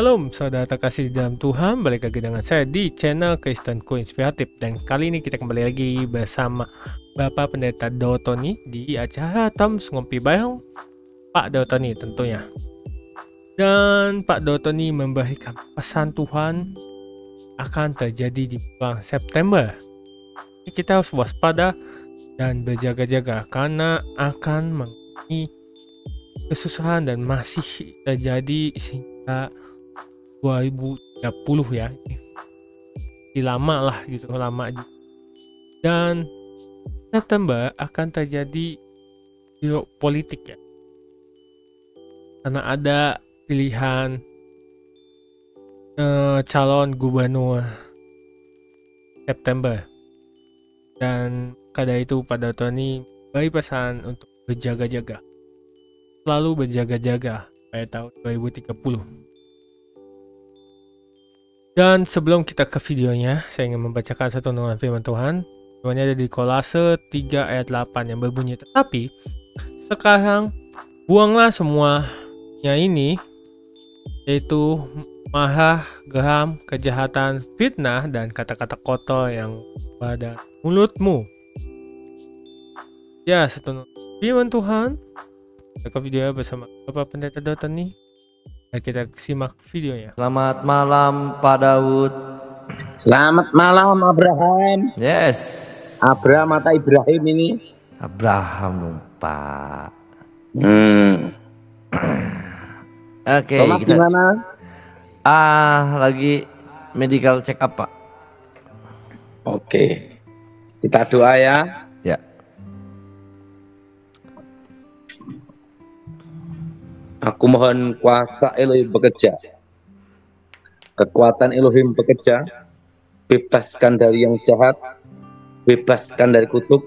Shalom, saudara terkasih di dalam Tuhan. Balik lagi dengan saya di channel Kristenku Inspiratif. Dan kali ini kita kembali lagi bersama Bapak Pendeta Dotoni di acara Toms Ngopi Bareng Pak Dotoni tentunya. Dan Pak Dotoni memberikan pesan Tuhan akan terjadi di bulan September. Kita harus waspada dan berjaga-jaga karena akan mengalami kesusahan dan masih terjadi hingga 2030 ya. Lama lah gitu, lama juga. Dan September akan terjadi politik ya. Karena ada pilihan calon gubernur September. Dan pada itu pada Tony beri pesan untuk berjaga-jaga. Selalu berjaga-jaga pada tahun 2030. Dan sebelum kita ke videonya, saya ingin membacakan satu renungan firman Tuhan. Firman-Nya ada di Kolose 3 ayat 8 yang berbunyi, "Tetapi sekarang buanglah semuanya ini, yaitu marah, geram, kejahatan, fitnah, dan kata-kata kotor yang pada mulutmu." Ya, satu firman Tuhan. Kita ke video bersama Bapak Pendeta Dotoni. Kita simak videonya. Selamat malam Pak Daud. Selamat malam Abraham. Yes. Abraham atau Ibrahim ini? Abraham dong Pak. Oke, Thomas kita gimana? lagi medical check up Pak. Oke. Kita doa ya. Ya. Aku mohon kuasa Elohim bekerja. Kekuatan Elohim bekerja. Bebaskan dari yang jahat. Bebaskan dari kutuk.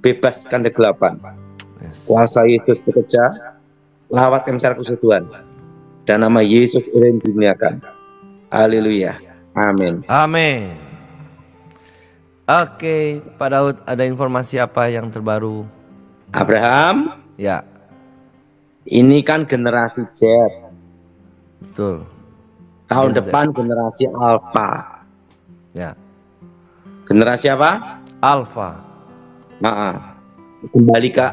Bebaskan dari kegelapan. Yes. Kuasa Yesus bekerja. Lawat secara kesuduhan. Dan nama Yesus Elohim dimuliakan. Haleluya. Amin. Amin. Oke, Pak Daud, ada informasi apa yang terbaru? Abraham, Ya, ini kan generasi Z. betul. Tahun Gen Z. depan generasi Alpha. Ya, Generasi apa? Alpha. Nah, kembali ke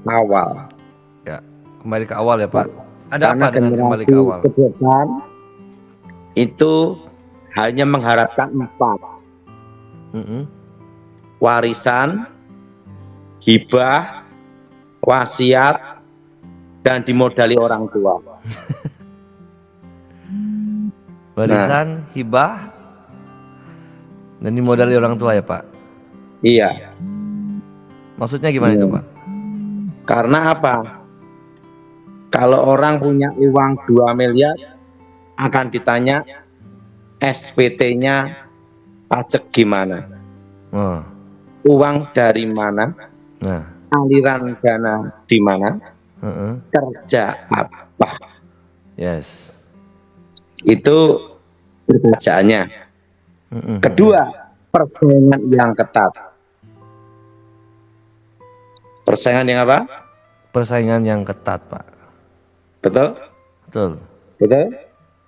awal. Ya, kembali ke awal ya Pak. Ada Karena apa dengan kembali ke awal? ke depan itu hanya mengharapkan 4. Warisan, hibah, wasiat, dan dimodali orang tua. Warisan, hibah, dan dimodali orang tua ya Pak. Iya. Maksudnya gimana itu Pak? Karena apa? Kalau orang punya uang 2 miliar akan ditanya SPT-nya pajak gimana? Oh. Uang dari mana? Nah, Aliran dana di mana? Kerja apa? yes. Itu pertanyaannya. Kedua, persaingan yang ketat. Persaingan yang apa? Persaingan yang ketat Pak. Betul? Betul. Betul?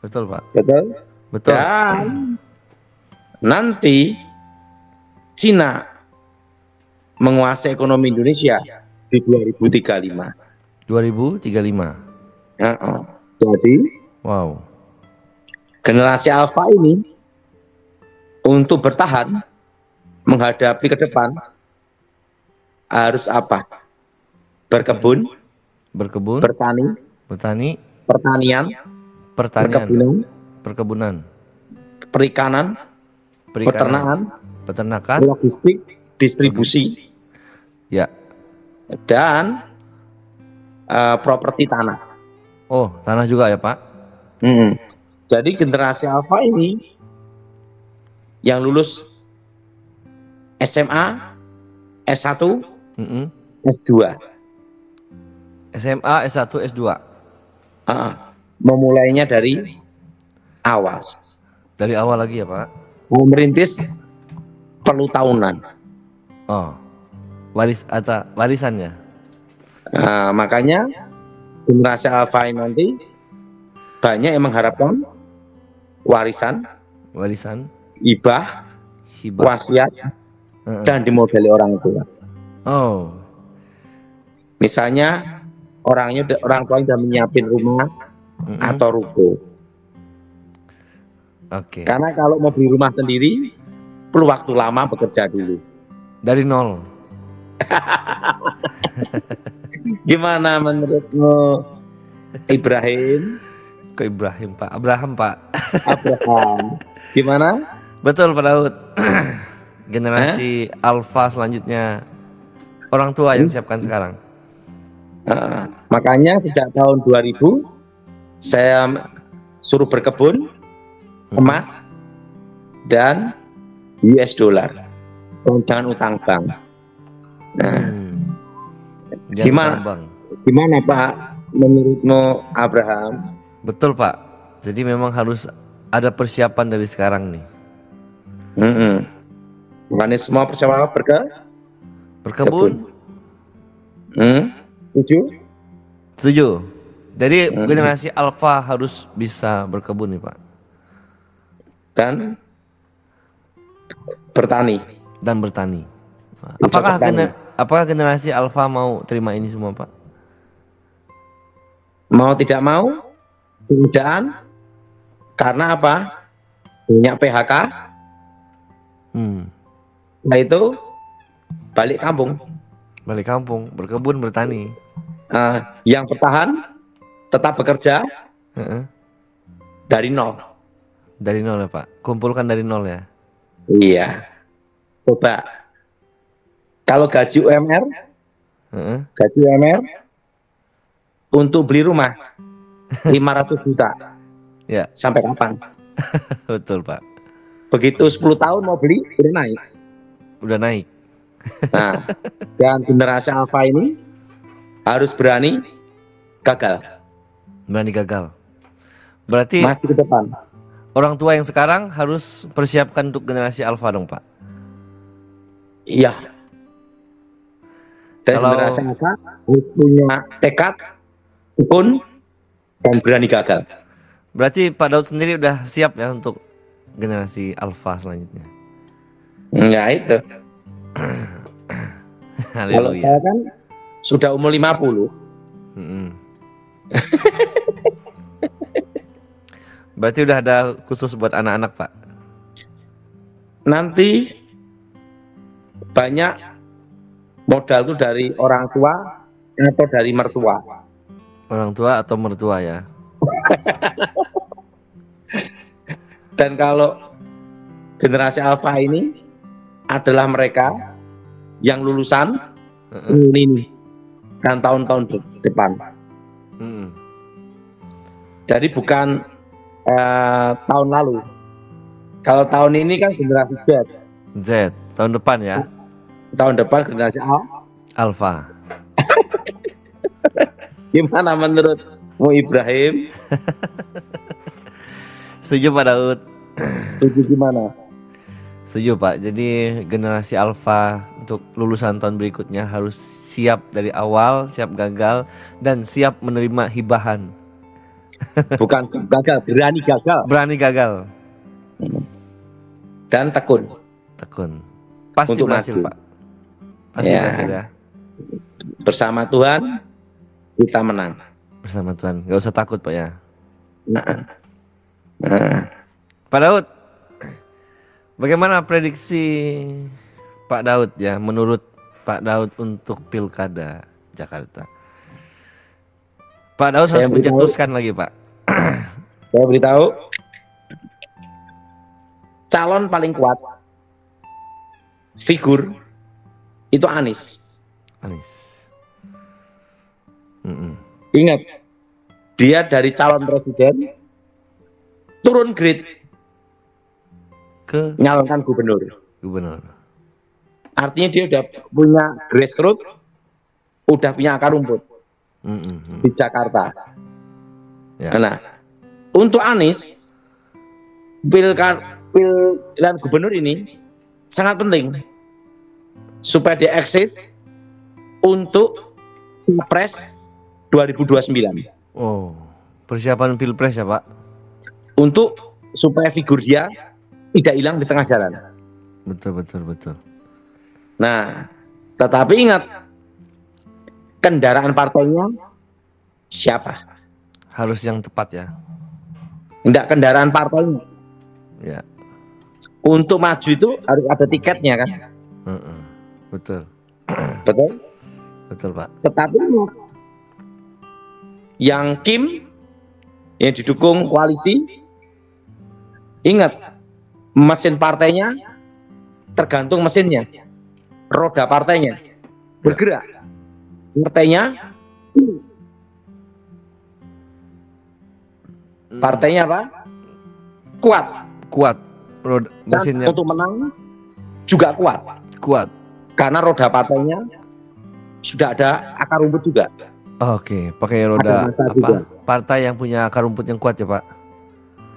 Betul Pak. Betul? Betul. Dan nanti Cina menguasai ekonomi Indonesia di 2035. 2035. Jadi Wow. generasi Alpha ini untuk bertahan menghadapi ke depan harus apa? Berkebun, Berkebun, bertani, bertani, pertanian, pertanian, perkebunan, perikanan, perikanan, peternakan, logistik, distribusi, ya. dan properti tanah. Oh, tanah juga ya Pak. Jadi generasi Alpha ini yang lulus SMA, S1, S2, SMA, S1, S2. memulainya dari awal. Dari awal lagi ya Pak. Mau merintis perlu tahunan. Oh, warisannya. Makanya generasi Alpha ini nanti banyak yang mengharapkan warisan, hibah, wasiat, dan dimodali orang tua. Oh. Misalnya orang tua sudah menyiapin rumah atau ruko. Oke. Karena kalau mau beli rumah sendiri perlu waktu lama bekerja dulu. Dari nol. Gimana menurutmu Ibrahim? Ke Ibrahim Pak, Abraham Pak. Abraham. Gimana? Betul Pak Daud. Generasi alfa selanjutnya orang tua yang siapkan sekarang. Makanya sejak tahun 2000 saya suruh berkebun emas dan US dollar. Jangan utang bank. Nah, gimana Pak menurutmu Abraham? Betul Pak. Jadi memang harus ada persiapan dari sekarang nih. Makanya semua persiapan berkebun. Setuju. Jadi generasi alfa harus bisa berkebun nih Pak. Dan bertani. Apakah generasi alfa mau terima ini semua Pak? Mau tidak mau, godaan. Karena apa? Banyak PHK. Nah itu balik kampung, berkebun, bertani. Yang bertahan tetap bekerja dari nol. Dari nol ya Pak. Kumpulkan dari nol ya. Iya. Coba kalau gaji UMR, untuk beli rumah 500 juta. Ya. Sampai kapan? Betul Pak. Begitu 10 tahun mau beli udah naik. Nah, dan generasi alfa ini harus berani gagal. Berarti maju ke depan. Orang tua yang sekarang harus persiapkan untuk generasi alfa dong Pak. Iya. Dan generasi alfa harus punya tekad, tekun, dan berani gagal. Berarti Pak Daud sendiri udah siap ya untuk generasi alfa selanjutnya? Ya itu. Kalau saya kan sudah umur 50. Berarti udah ada khusus buat anak-anak Pak? Nanti banyak modal tuh dari orang tua atau dari mertua. Orang tua atau mertua ya. Dan kalau generasi alfa ini adalah mereka yang lulusan ini dan tahun-tahun depan. Jadi bukan tahun lalu. Kalau tahun ini kan generasi Z. Tahun depan ya. Tahun depan generasi alfa. Gimana menurutmu Ibrahim? Setuju Pak Daud. Setuju gimana? Setuju Pak. Jadi generasi alfa untuk lulusan tahun berikutnya harus siap dari awal, siap gagal dan siap menerima hibahan. Bukan gagal, berani gagal. Dan tekun. Pasti untuk berhasil Pak. Pasti berhasil ya. Bersama Tuhan kita menang. Bersama Tuhan, nggak usah takut Pak ya. Pak Daud, bagaimana prediksi Pak Daud ya, menurut Pak Daud untuk Pilkada Jakarta? Pak Daud harus mencetuskan lagi Pak. Saya beritahu, calon paling kuat figur itu Anies. Ingat, dia dari calon presiden turun grade ke nyalonkan gubernur. Artinya dia udah punya grassroots, udah punya akar rumput di Jakarta. Nah, untuk Anies pilihan gubernur ini sangat penting supaya dia eksis untuk Pilpres 2029. Persiapan pilpres ya Pak. Untuk supaya figur dia tidak hilang di tengah jalan. Betul. Nah, tetapi ingat, kendaraan partainya siapa? Harus yang tepat ya. Enggak kendaraan partainya. Ya. Untuk maju itu harus ada tiketnya kan? Betul. Betul Pak. Tetapi yang Kim yang didukung koalisi, ingat, mesin partainya tergantung mesinnya, roda partainya bergerak, partainya apa? Kuat. Roda mesinnya untuk menang juga kuat karena roda partainya sudah ada akar rumput juga. Oke, pakai roda apa? Partai yang punya akar rumput yang kuat ya Pak.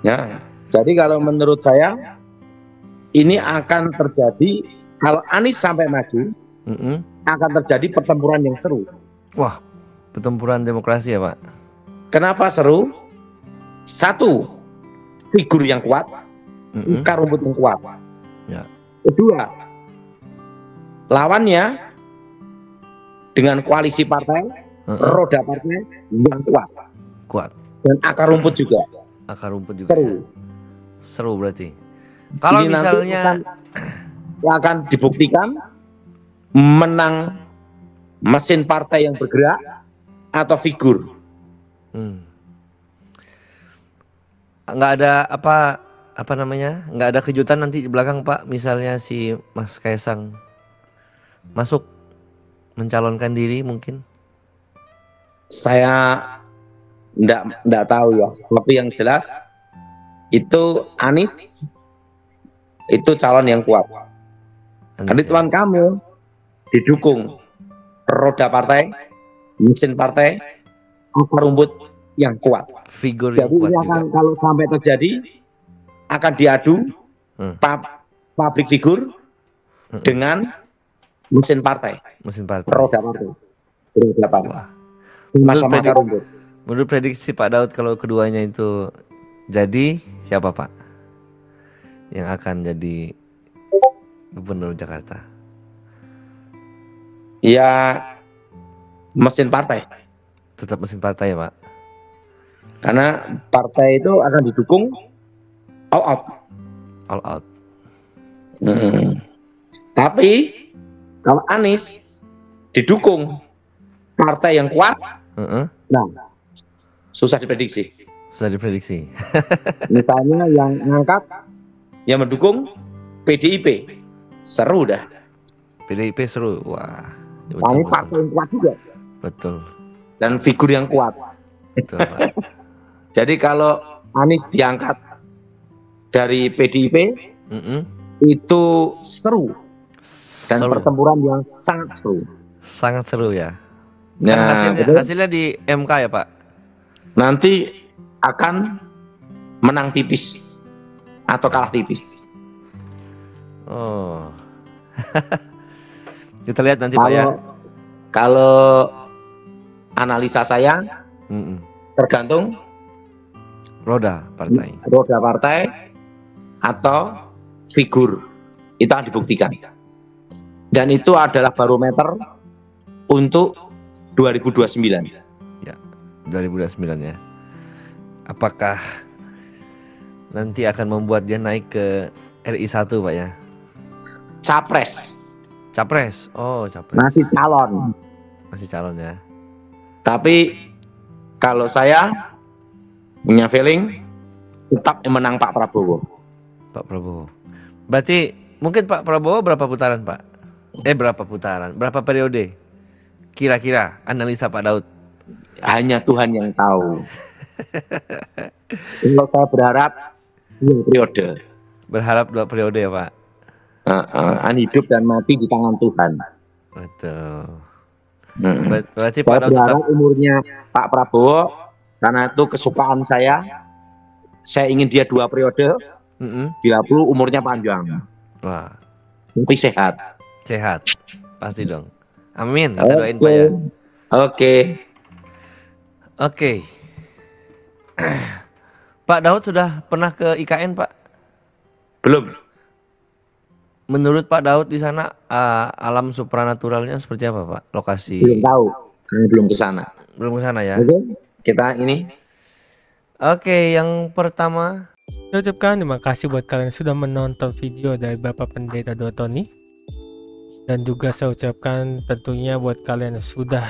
Ya, jadi kalau menurut saya ini akan terjadi kalau Anies sampai maju, akan terjadi pertempuran yang seru. Wah, pertempuran demokrasi ya Pak. Kenapa seru? Satu, figur yang kuat, akar rumput yang kuat. Ya. Kedua, lawannya dengan koalisi partai, roda partai yang kuat. Dan akar rumput juga. Seru berarti. Kalau ini misalnya akan dibuktikan menang mesin partai yang bergerak atau figur. Nggak ada apa namanya? Nggak ada kejutan nanti di belakang Pak. Misalnya si Mas Kaisang masuk mencalonkan diri mungkin. Saya enggak tahu ya, tapi yang jelas itu Anies itu calon yang kuat. Ridwan Kamil didukung roda partai, mesin partai, akar rumput yang kuat. Figur jadi yang kuat ini akan juga. Kalau sampai terjadi akan diadu public figure dengan mesin partai. Roda partai. Sama akar rumput. Menurut prediksi Pak Daud, kalau keduanya itu jadi, siapa Pak yang akan jadi gubernur Jakarta? Ya, mesin partai. Tetap mesin partai ya Pak. Karena partai itu akan didukung all out. Tapi kalau Anies didukung partai yang kuat, nah susah diprediksi. Misalnya yang ngangkat, yang mendukung PDIP, seru dah. PDIP seru, wah. Ini partai yang kuat juga. Betul. Dan figur yang kuat. Betul Pak. Jadi kalau Anies diangkat dari PDIP, itu seru. Dan pertempuran yang sangat seru. Sangat seru ya. Nah, hasilnya di MK ya Pak. Nanti akan menang tipis atau kalah tipis. Oh. Kita lihat nanti Pak ya. Kalau analisa saya tergantung roda partai atau figur, itu akan dibuktikan. Dan itu adalah barometer untuk 2029. Ya, 2029 ya. Apakah nanti akan membuat dia naik ke RI 1 Pak ya? Capres. Oh, capres. Masih calon ya. Tapi kalau saya punya feeling tetap menang Pak Prabowo. Berarti mungkin Pak Prabowo berapa putaran Pak? Berapa periode? Kira-kira analisa Pak Daud. Hanya Tuhan yang tahu. Kalau saya berharap 2 periode. Berharap 2 periode ya Pak. Hidup dan mati di tangan Tuhan. Betul. Berarti saya berharap umurnya Pak Prabowo, karena itu kesukaan saya ingin dia 2 periode. Bila perlu umurnya panjang. Wah. Tapi sehat. Pasti dong. Amin. Kita doain Pak ya. Oke. Pak Daud sudah pernah ke IKN, Pak? Belum. Menurut Pak Daud di sana alam supranaturalnya seperti apa, Pak? Lokasi? Belum tahu. Belum ke sana. Belum ke sana ya. Oke, kita ini. Oke, yang pertama Saya ucapkan terima kasih buat kalian yang sudah menonton video dari Bapak Pendeta Dotoni. Dan juga saya ucapkan tentunya buat kalian yang sudah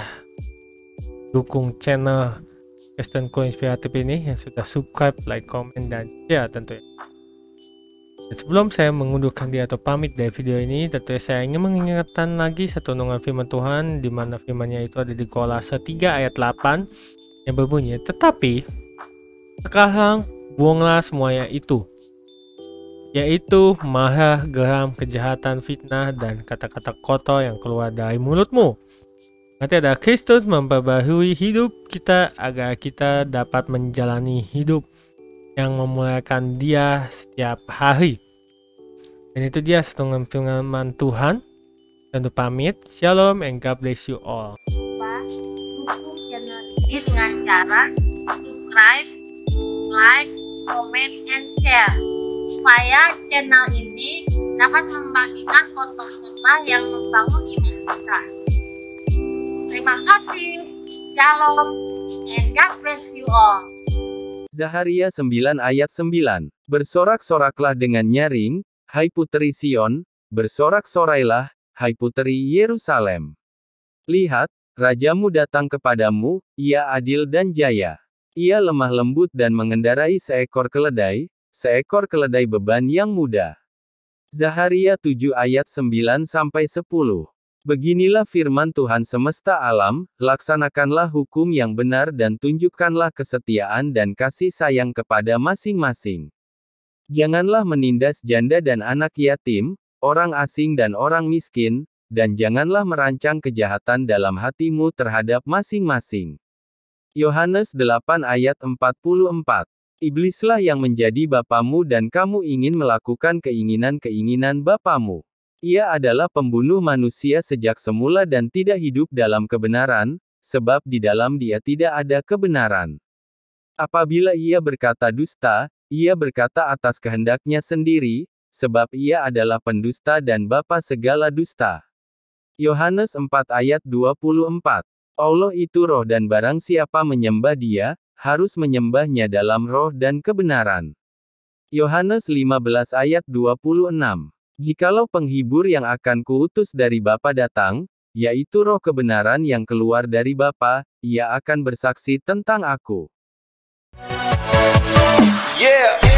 dukung channel Kristen Co Inspiratif ini, yang sudah subscribe, like, komen, dan share tentunya. Dan sebelum saya mengundurkan diri atau pamit dari video ini, tentunya saya ingin mengingatkan lagi satu renungan firman Tuhan, di mana firmannya itu ada di Kolose 3 ayat 8 yang berbunyi, tetapi sekarang buanglah semuanya itu, yaitu marah, geram, kejahatan, fitnah, dan kata-kata kotor yang keluar dari mulutmu. Nanti ada Kristus memperbaharui hidup kita agar kita dapat menjalani hidup yang memuliakan Dia setiap hari. Dan itu dia setengah firman Tuhan. Dan untuk pamit, Shalom and God bless you all. Dukung channel ini dengan cara subscribe, like, comment, and share supaya channel ini dapat membagikan konten-konten yang membangun iman kita. Terima kasih. Shalom and God bless you all. Zaharia 9 ayat 9. Bersorak-soraklah dengan nyaring, hai puteri Sion, bersorak-sorailah, hai puteri Yerusalem. Lihat, rajamu datang kepadamu, ia adil dan jaya. Ia lemah lembut dan mengendarai seekor keledai beban yang mudah. Zaharia 7 ayat 9-10. Beginilah firman Tuhan semesta alam, laksanakanlah hukum yang benar dan tunjukkanlah kesetiaan dan kasih sayang kepada masing-masing. Janganlah menindas janda dan anak yatim, orang asing dan orang miskin, dan janganlah merancang kejahatan dalam hatimu terhadap masing-masing. Yohanes 8 ayat 44. Iblislah yang menjadi bapamu dan kamu ingin melakukan keinginan-keinginan bapamu. Ia adalah pembunuh manusia sejak semula dan tidak hidup dalam kebenaran, sebab di dalam dia tidak ada kebenaran. Apabila ia berkata dusta, ia berkata atas kehendaknya sendiri, sebab ia adalah pendusta dan bapa segala dusta. Yohanes 4 ayat 24. Allah itu roh dan barang siapa menyembah dia, harus menyembahnya dalam roh dan kebenaran. Yohanes 15 ayat 26. Jikalau penghibur yang akan kuutus dari Bapa datang, yaitu roh kebenaran yang keluar dari Bapa, ia akan bersaksi tentang aku. Yeah.